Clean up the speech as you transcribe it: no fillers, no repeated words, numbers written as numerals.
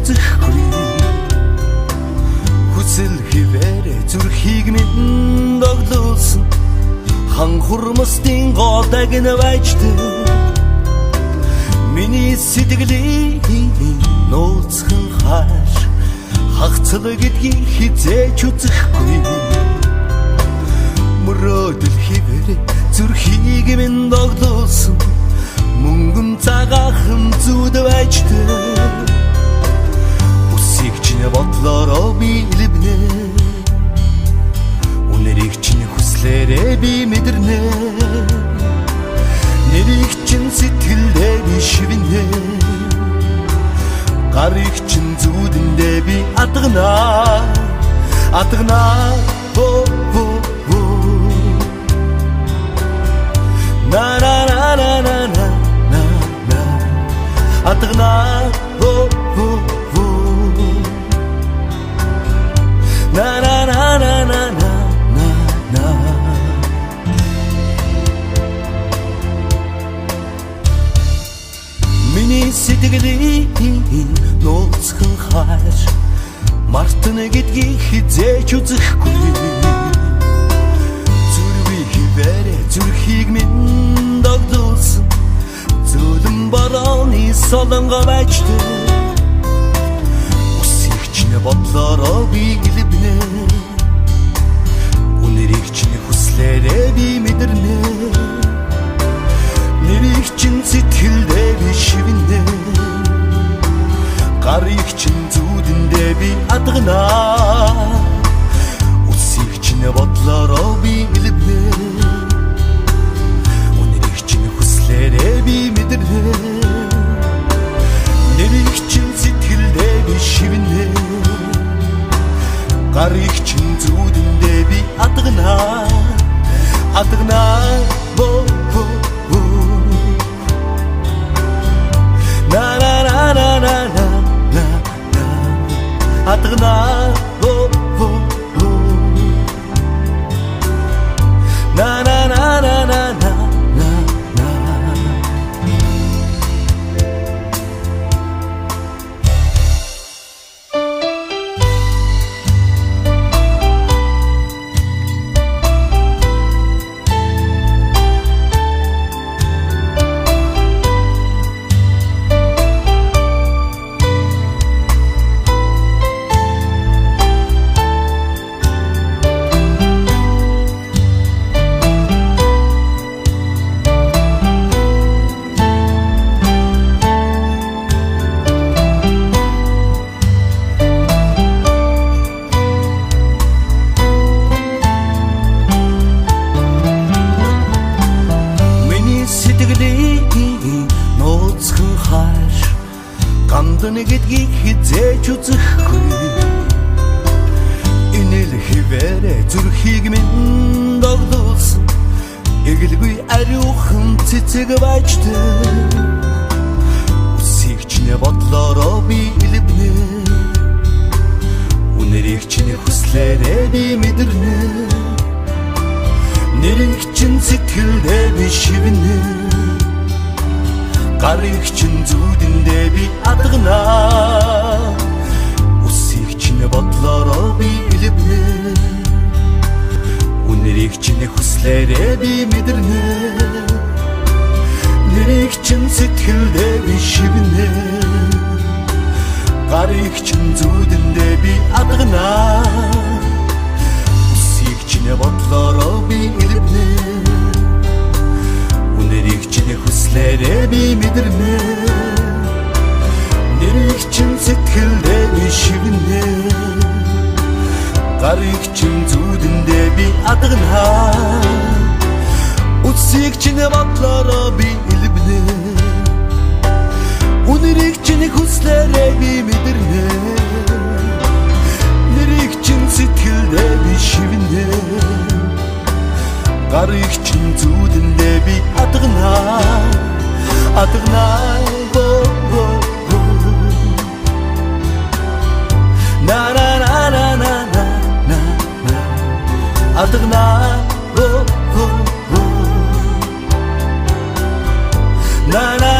үзэхгүй хүсэл хിവэрэ зүрхийг минь доглуулсан хан хурмастын голдаг навайчтай миний сэтгэлийг нууцхан хааш хагцл гэдгийг хизээч үзэхгүй мөрөөдөл хിവэрэ зүрхийг минь доглуулсан мөнгөн цагаахан зүудвайчтай үсийг чинь бодлороо би илбнэ үнэрийг чинь хүслээрээ би мэдэрнэ нэрийг чинь сэтгэлдээ би шивнэ гарыг чинь зүудэндээ би атгнаа на на на на на на на атгнаа на на на на на на миний сэтгэлийг нууцхан хааш мартна гэдгийг хизээч үзэхгүй зүрхийг минь догдуулсан зүлэн барааны солонго байчтай үсийг чинь бодлороо би илбнэ үнэрийг чинь хүслээрээ би мэдэрнэ нэрийг чинь сэтгэлдээ би шивнэ гарыг чинь зүудэндээ би атгнаа үсийг чинь бодлороо би илбнэ би мэдэрнэ нэрийг чинь сэтгэлдээ би шивнэ гарыг чинь зүудэндээ би атгнаа на на на на на на атгнаа на на на на на гандны гэдгийг хизээч үзэхгүй инэл хിവэрэ зүрхийг минь догдуулсан эгэлгүй ариухан цэцэг байчтай үсийг чинь бодлороо би илбнэ үнэрийг чинь хүслээрээ би мэдэрнэ нэрийг чинь сэтгэлдээ би шивнэ гарыг чинь зүудэндээ би атгнаа үсийг чинь бодлороо би илбнэ үнэрийг чинь хүслээрээ би мэдэрнэ нэрийг чинь сэтгэлдээ би шивнэ гарыг чинь зүудэндээ би атгнаа үсийг чинь бодлороо би илбнэ үнэрийг чинь хүслээрээ би мэдэрнэ нэрийг чинь сэтгэлдээ би шивнэ гарыг чинь зүудэндээ би атгнаа үсийг чинь бодлороо би илбнэ үнэрийг чинь хүслээрээ би мэдэрнэ нэрийг чинь сэтгэлдээ би шивнэ гарыг чинь зүудэндээ би атгнаа на на на на на на атгнаа на на